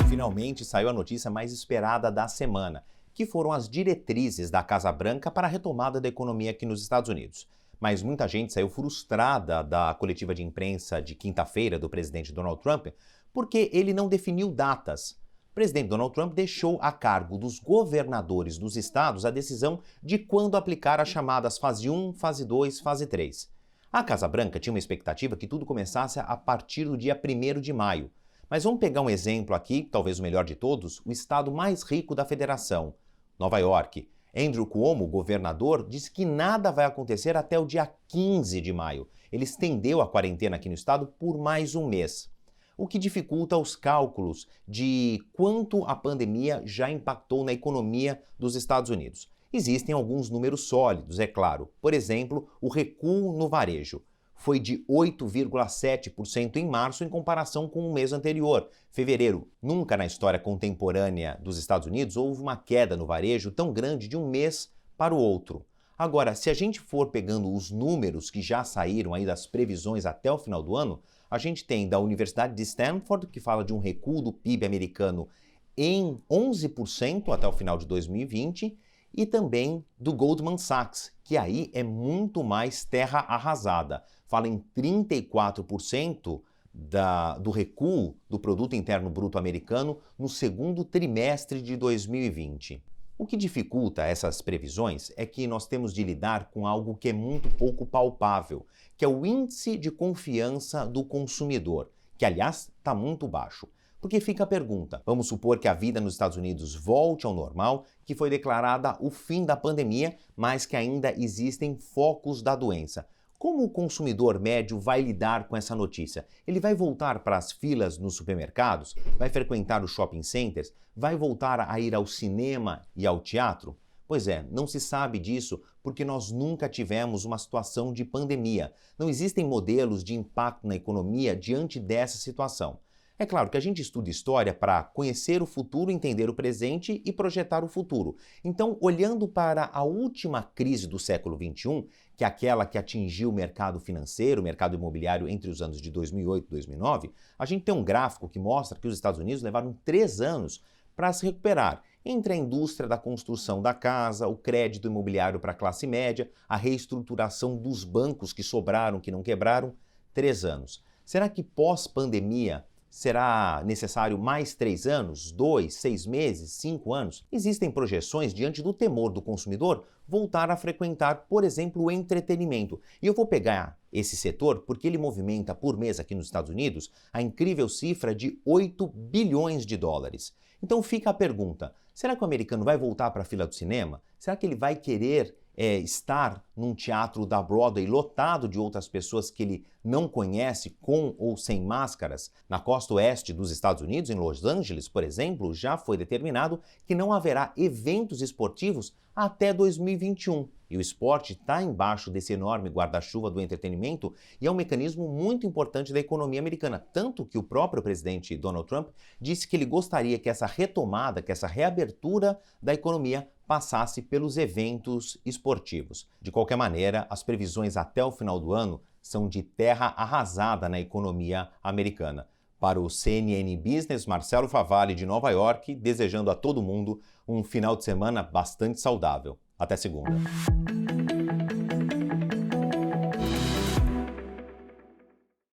Finalmente saiu a notícia mais esperada da semana, que foram as diretrizes da Casa Branca para a retomada da economia aqui nos Estados Unidos. Mas muita gente saiu frustrada da coletiva de imprensa de quinta-feira do presidente Donald Trump, porque ele não definiu datas. O presidente Donald Trump deixou a cargo dos governadores dos estados a decisão de quando aplicar as chamadas fase 1, fase 2, fase 3. A Casa Branca tinha uma expectativa que tudo começasse a partir do dia 1º de maio. Mas vamos pegar um exemplo aqui, talvez o melhor de todos, o estado mais rico da federação, Nova York. Andrew Cuomo, governador, disse que nada vai acontecer até o dia 15 de maio. Ele estendeu a quarentena aqui no estado por mais um mês, o que dificulta os cálculos de quanto a pandemia já impactou na economia dos Estados Unidos. Existem alguns números sólidos, é claro. Por exemplo, o recuo no varejo foi de 8,7% em março em comparação com o mês anterior, fevereiro. Nunca na história contemporânea dos Estados Unidos houve uma queda no varejo tão grande de um mês para o outro. Agora, se a gente for pegando os números que já saíram aí das previsões até o final do ano, a gente tem da Universidade de Stanford, que fala de um recuo do PIB americano em 11% até o final de 2020, e também do Goldman Sachs, que aí é muito mais terra arrasada. Fala em 34% do recuo do Produto Interno Bruto americano no segundo trimestre de 2020. O que dificulta essas previsões é que nós temos de lidar com algo que é muito pouco palpável, que é o índice de confiança do consumidor, que, aliás, está muito baixo. Porque fica a pergunta, vamos supor que a vida nos Estados Unidos volte ao normal, que foi declarada o fim da pandemia, mas que ainda existem focos da doença. Como o consumidor médio vai lidar com essa notícia? Ele vai voltar para as filas nos supermercados? Vai frequentar os shopping centers? Vai voltar a ir ao cinema e ao teatro? Pois é, não se sabe disso porque nós nunca tivemos uma situação de pandemia. Não existem modelos de impacto na economia diante dessa situação. É claro que a gente estuda história para conhecer o futuro, entender o presente e projetar o futuro. Então, olhando para a última crise do século XXI, que é aquela que atingiu o mercado financeiro, o mercado imobiliário entre os anos de 2008 e 2009, a gente tem um gráfico que mostra que os Estados Unidos levaram 3 anos para se recuperar. Entre a indústria da construção da casa, o crédito imobiliário para a classe média, a reestruturação dos bancos que sobraram, que não quebraram, 3 anos. Será que pós-pandemia será necessário mais 3 anos, 2, 6 meses, 5 anos? Existem projeções diante do temor do consumidor voltar a frequentar, por exemplo, o entretenimento. E eu vou pegar esse setor porque ele movimenta por mês aqui nos Estados Unidos a incrível cifra de 8 bilhões de dólares. Então fica a pergunta, será que o americano vai voltar para a fila do cinema? Será que ele vai querer estar num teatro da Broadway lotado de outras pessoas que ele não conhece, com ou sem máscaras? Na costa oeste dos Estados Unidos, em Los Angeles, por exemplo, já foi determinado que não haverá eventos esportivos até 2021. E o esporte está embaixo desse enorme guarda-chuva do entretenimento e é um mecanismo muito importante da economia americana. Tanto que o próprio presidente Donald Trump disse que ele gostaria que essa retomada, que essa reabertura da economia passasse pelos eventos esportivos. De qualquer maneira, as previsões até o final do ano são de terra arrasada na economia americana. Para o CNN Business, Marcelo Favalli de Nova York, desejando a todo mundo um final de semana bastante saudável. Até segunda.